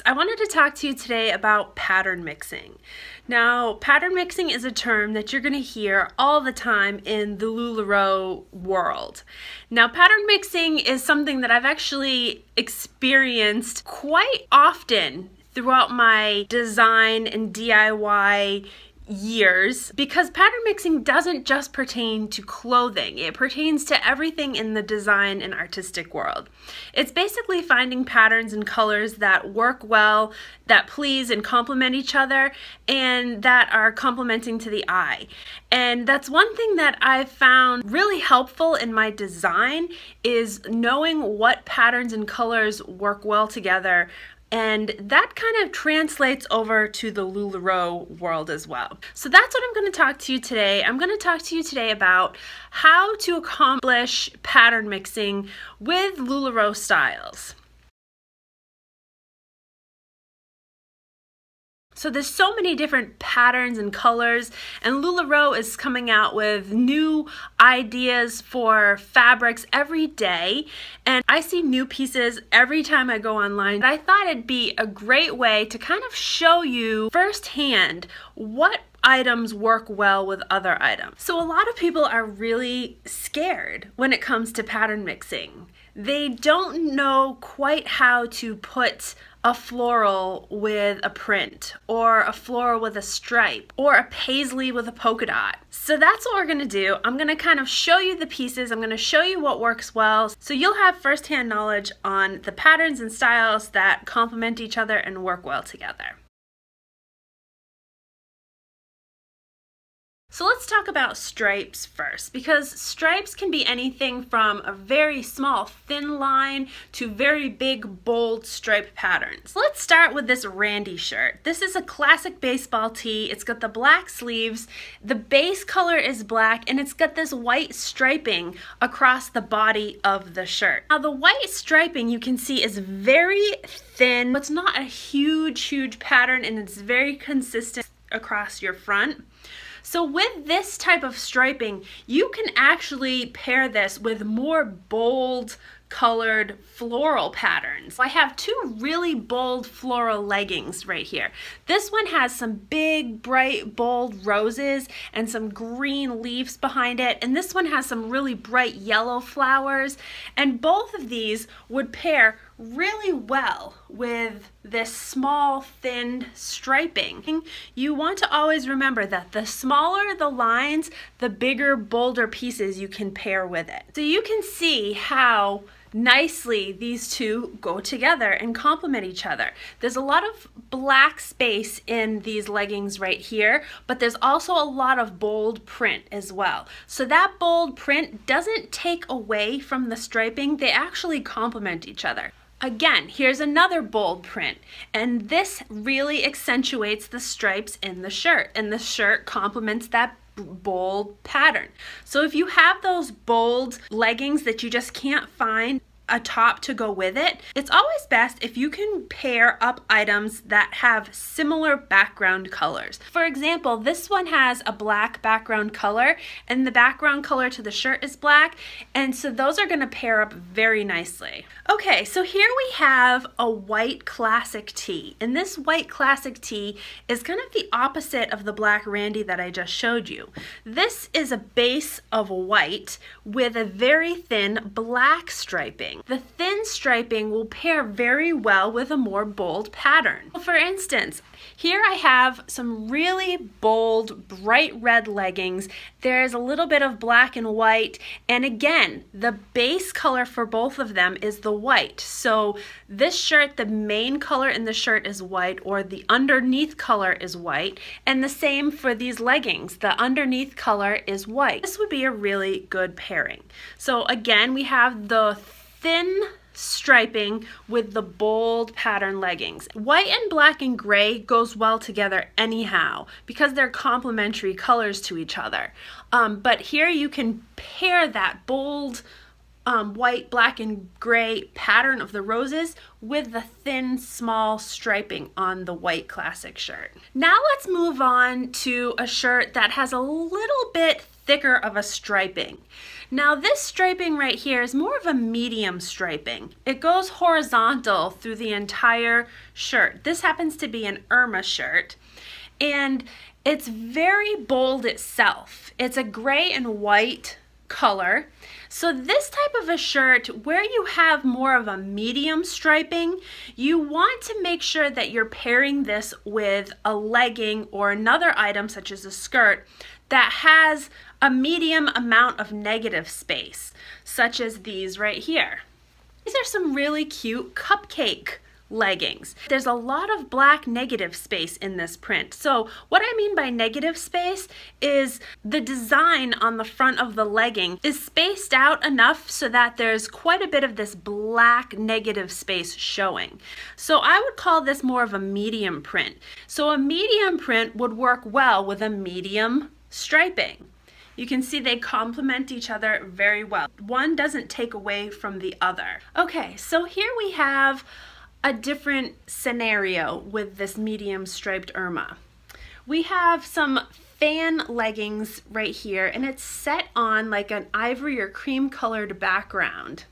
I wanted to talk to you today about pattern mixing. Now, pattern mixing is a term that you're going to hear all the time in the LuLaRoe world. Now, pattern mixing is something that I've actually experienced quite often throughout my design and DIY years, because pattern mixing doesn't just pertain to clothing. It pertains to everything in the design and artistic world. It's basically finding patterns and colors that work well, that please and complement each other, and that are complementing to the eye. And that's one thing that I've found really helpful in my design, is knowing what patterns and colors work well together. And that kind of translates over to the LuLaRoe world as well. So that's what I'm going to talk to you today. I'm going to talk to you today about how to accomplish pattern mixing with LuLaRoe styles. So there's so many different patterns and colors, and LuLaRoe is coming out with new ideas for fabrics every day, and I see new pieces every time I go online. I thought it'd be a great way to kind of show you firsthand what items work well with other items. So a lot of people are really scared when it comes to pattern mixing. They don't know quite how to put a floral with a print, or a floral with a stripe, or a paisley with a polka dot. So that's what we're gonna do. I'm gonna kind of show you the pieces. I'm gonna show you what works well, so you'll have firsthand knowledge on the patterns and styles that complement each other and work well together. So let's talk about stripes first, because stripes can be anything from a very small thin line to very big bold stripe patterns. Let's start with this Randy shirt. This is a classic baseball tee. It's got the black sleeves, the base color is black, and it's got this white striping across the body of the shirt. Now the white striping, you can see, is very thin. It's not a huge pattern, and it's very consistent across your front. So with this type of striping, you can actually pair this with more bold colored floral patterns. I have two really bold floral leggings right here. This one has some big, bright, bold roses and some green leaves behind it, and this one has some really bright yellow flowers, and both of these would pair really well with this small thin striping. You want to always remember that the smaller the lines, the bigger, bolder pieces you can pair with it. So you can see how nicely these two go together and complement each other. There's a lot of black space in these leggings right here, but there's also a lot of bold print as well. So that bold print doesn't take away from the striping, they actually complement each other. Again, here's another bold print, and this really accentuates the stripes in the shirt, and the shirt complements that bold pattern. So if you have those bold leggings that you just can't find a top to go with it, it's always best if you can pair up items that have similar background colors. For example, this one has a black background color, and the background color to the shirt is black, and so those are going to pair up very nicely. Okay, so here we have a white classic tee, and this white classic tee is kind of the opposite of the black Randy that I just showed you. This is a base of white with a very thin black striping. The thin striping will pair very well with a more bold pattern. For instance, here I have some really bold, bright red leggings. There's a little bit of black and white, and again, the base color for both of them is the white. So this shirt, the main color in the shirt is white, or the underneath color is white, and the same for these leggings. The underneath color is white. This would be a really good pairing. So again, we have the thin striping with the bold pattern leggings. White and black and gray goes well together anyhow because they're complementary colors to each other. But here you can pair that bold white, black, and gray pattern of the roses with the thin, small striping on the white classic shirt. Now let's move on to a shirt that has a little bit thicker of a striping. Now this striping right here is more of a medium striping. It goes horizontal through the entire shirt. This happens to be an Irma shirt, and it's very bold itself. It's a gray and white color. So this type of a shirt, where you have more of a medium striping, you want to make sure that you're pairing this with a legging or another item such as a skirt that has a medium amount of negative space, such as these right here. These are some really cute cupcake leggings. There's a lot of black negative space in this print. So what I mean by negative space is the design on the front of the legging is spaced out enough so that there's quite a bit of this black negative space showing. So I would call this more of a medium print. So a medium print would work well with a medium striping. You can see they complement each other very well. One doesn't take away from the other. Okay, so here we have a different scenario with this medium striped Irma. We have some fan leggings right here, and it's set on like an ivory or cream colored background.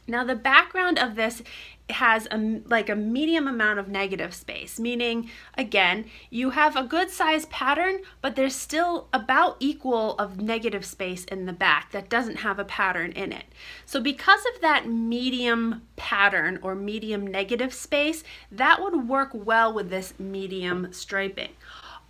Now the background of this has like a medium amount of negative space, meaning again you have a good size pattern, but there's still about equal of negative space in the back that doesn't have a pattern in it. So because of that medium pattern or medium negative space, that would work well with this medium striping.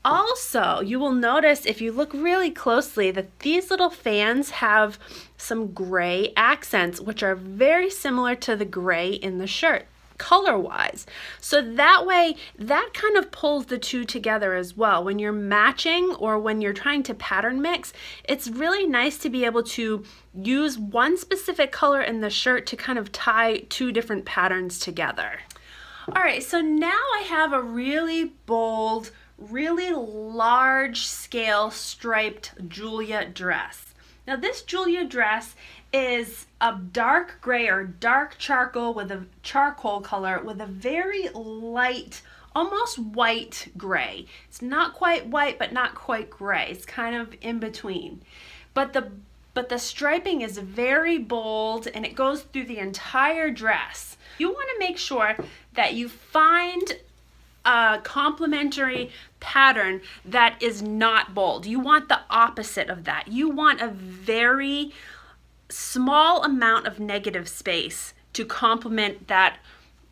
Also, you will notice if you look really closely that these little fans have some gray accents, which are very similar to the gray in the shirt, color-wise. So that way, that kind of pulls the two together as well. When you're matching or when you're trying to pattern mix, it's really nice to be able to use one specific color in the shirt to kind of tie two different patterns together. All right, so now I have a really bold, really large scale striped Julia dress. Now this Julia dress is a dark gray or dark charcoal with a charcoal color with a very light, almost white gray. It's not quite white, but not quite gray. It's kind of in between. But the striping is very bold and it goes through the entire dress. You want to make sure that you find a complementary pattern that is not bold. You want the opposite of that. You want a very small amount of negative space to complement that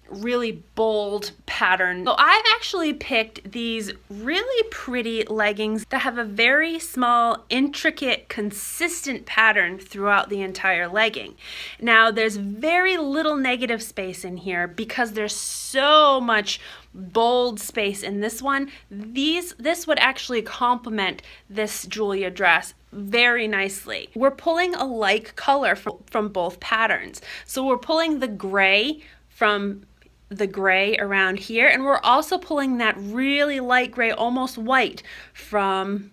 really bold pattern. So I've actually picked these really pretty leggings that have a very small, intricate, consistent pattern throughout the entire legging. Now there's very little negative space in here because there's so much bold space in this one. This would actually complement this Julia dress very nicely. We're pulling a like color from both patterns. So we're pulling the gray from the gray around here, and we're also pulling that really light gray, almost white, from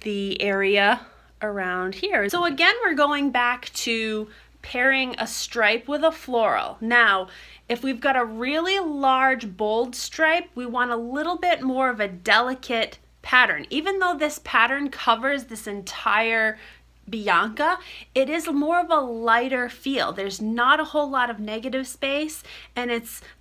the area around here. So again, we're going back to pairing a stripe with a floral. Now, if we've got a really large, bold stripe, we want a little bit more of a delicate pattern. Even though this pattern covers this entire Bianca, it is more of a lighter feel. There's not a whole lot of negative space, and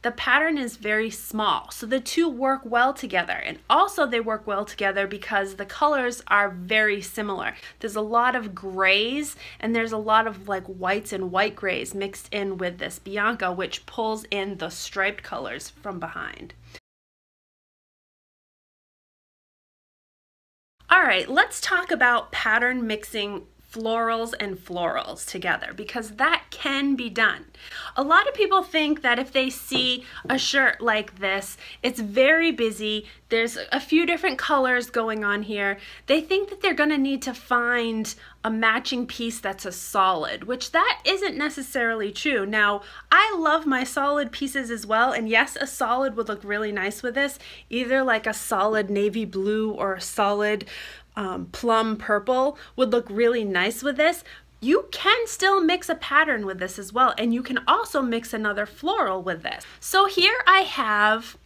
the pattern is very small. So the two work well together, and also they work well together because the colors are very similar. There's a lot of grays, and there's a lot of like whites and white grays mixed in with this Bianca, which pulls in the striped colors from behind. All right, let's talk about pattern mixing florals and florals together, because that can be done. A lot of people think that if they see a shirt like this, it's very busy, there's a few different colors going on here, they think that they're going to need to find a matching piece that's a solid, which that isn't necessarily true. Now, I love my solid pieces as well, and yes, a solid would look really nice with this, either like a solid navy blue or a solid plum purple would look really nice with this, you can still mix a pattern with this as well, and you can also mix another floral with this. So here I have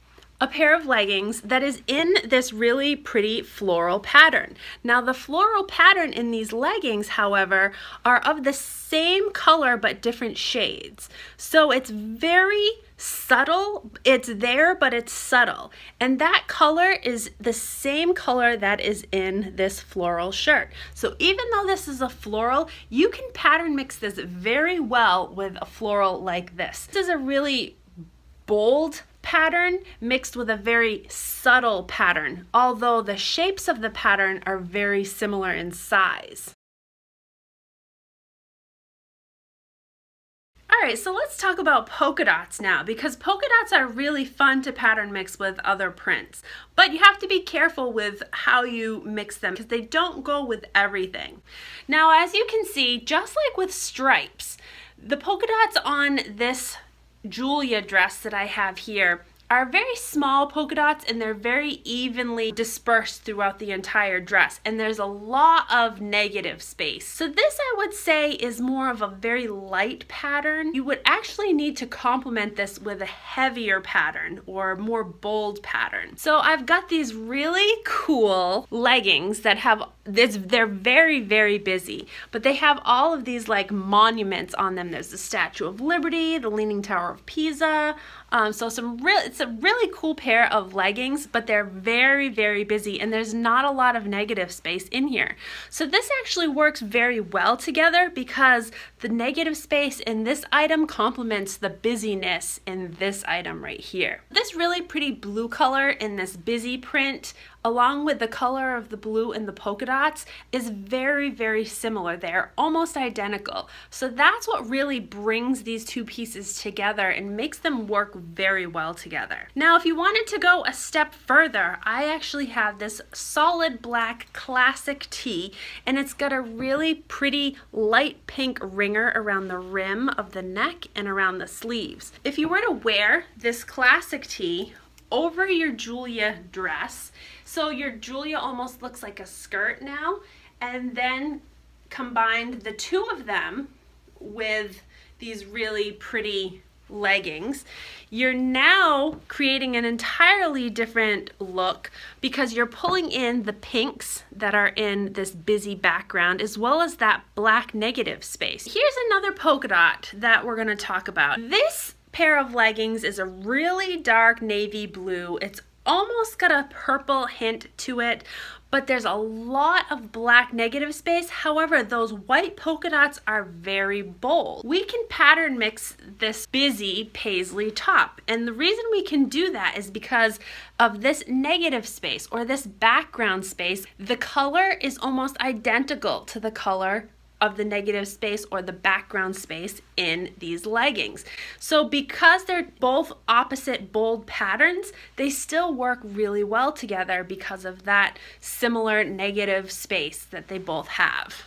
a pair of leggings that is in this really pretty floral pattern. Now the floral pattern in these leggings, however, are of the same color but different shades. So it's very subtle. It's there, but it's subtle. And that color is the same color that is in this floral shirt. So even though this is a floral, you can pattern mix this very well with a floral like this. This is a really bold pattern mixed with a very subtle pattern, although the shapes of the pattern are very similar in size. Alright, so let's talk about polka dots now, because polka dots are really fun to pattern mix with other prints. But you have to be careful with how you mix them because they don't go with everything. Now, as you can see, just like with stripes, the polka dots on this Julia dress that I have here are very small polka dots, and they're very evenly dispersed throughout the entire dress, and there's a lot of negative space. So this, I would say, is more of a very light pattern. You would actually need to complement this with a heavier pattern or more bold pattern. So I've got these really cool leggings that have this, they're very, very busy, but they have all of these like monuments on them. There's the Statue of Liberty, the Leaning Tower of Pisa. So it's a really cool pair of leggings, but they're very, very busy, and there's not a lot of negative space in here. So this actually works very well together because the negative space in this item complements the busyness in this item right here. This really pretty blue color in this busy print, along with the color of the blue in the polka dots, is very, very similar. They're almost identical. So that's what really brings these two pieces together and makes them work very well together. Now, if you wanted to go a step further, I actually have this solid black classic tee, and it's got a really pretty light pink ringer around the rim of the neck and around the sleeves. If you were to wear this classic tee over your Julia dress, so your Julia almost looks like a skirt now, and then combined the two of them with these really pretty leggings, you're now creating an entirely different look because you're pulling in the pinks that are in this busy background as well as that black negative space. Here's another polka dot that we're going to talk about. This pair of leggings is a really dark navy blue. It's almost got a purple hint to it, but there's a lot of black negative space. However, those white polka dots are very bold. We can pattern mix this busy paisley top, and the reason we can do that is because of this negative space or this background space. The color is almost identical to the color of the negative space or the background space in these leggings. So because they're both opposite bold patterns, they still work really well together because of that similar negative space that they both have.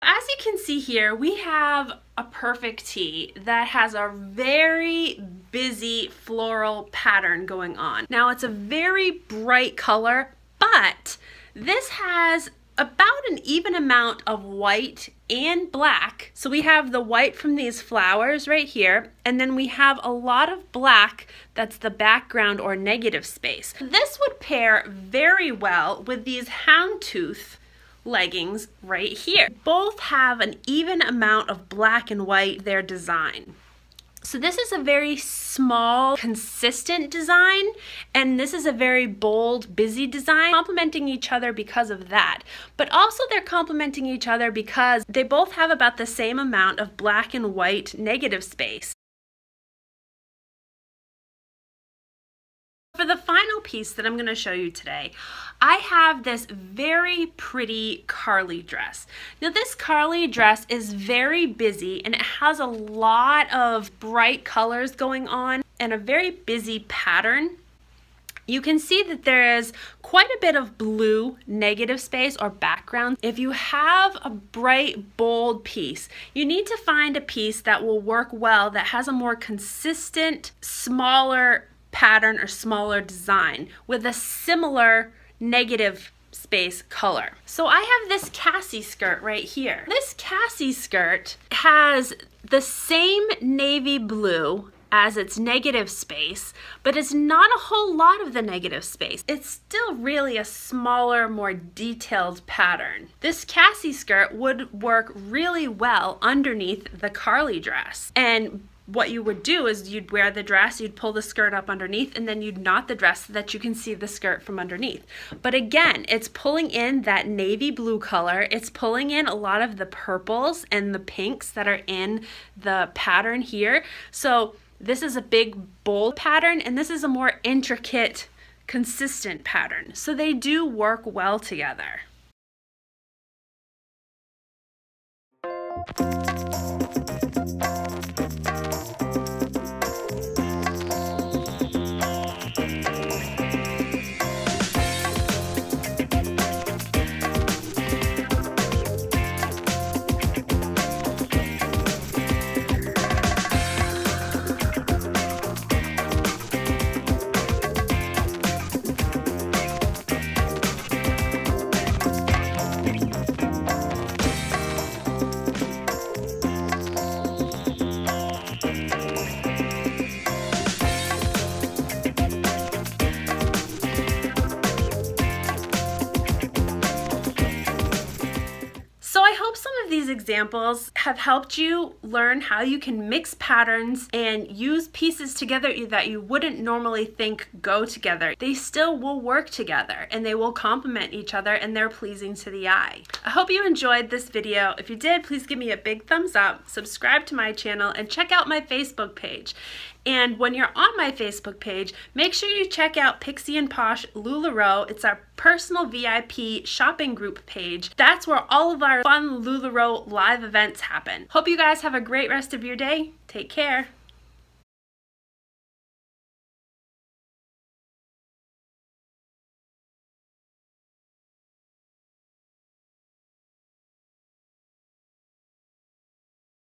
As you can see here, we have a perfect tee that has a very busy floral pattern going on. Now, it's a very bright color, but this has about an even amount of white and black. So we have the white from these flowers right here, and then we have a lot of black that's the background or negative space. This would pair very well with these houndstooth leggings right here. Both have an even amount of black and white in their design. So this is a very small, consistent design, and this is a very bold, busy design, complementing each other because of that. But also they're complementing each other because they both have about the same amount of black and white negative space. For the final piece that I'm going to show you today, I have this very pretty Karlie dress. Now this Karlie dress is very busy and it has a lot of bright colors going on and a very busy pattern. You can see that there is quite a bit of blue negative space or background. If you have a bright, bold piece, you need to find a piece that will work well, that has a more consistent, smaller pattern or smaller design with a similar negative space color. So I have this Cassie skirt right here. This Cassie skirt has the same navy blue as its negative space, but it's not a whole lot of the negative space. It's still really a smaller, more detailed pattern. This Cassie skirt would work really well underneath the Karlie dress. And what you would do is you'd wear the dress, you'd pull the skirt up underneath, and then you'd knot the dress so that you can see the skirt from underneath. But again, it's pulling in that navy blue color. It's pulling in a lot of the purples and the pinks that are in the pattern here. So this is a big, bold pattern, and this is a more intricate, consistent pattern. So they do work well together. These examples have helped you learn how you can mix patterns and use pieces together that you wouldn't normally think go together. They still will work together and they will complement each other and they're pleasing to the eye. I hope you enjoyed this video. If you did, please give me a big thumbs up, subscribe to my channel, and check out my Facebook page. And when you're on my Facebook page, make sure you check out Pixie'N'Posh LuLaRoe. It's our personal VIP shopping group page. That's where all of our fun LuLaRoe live events happen. Hope you guys have a great rest of your day. Take care.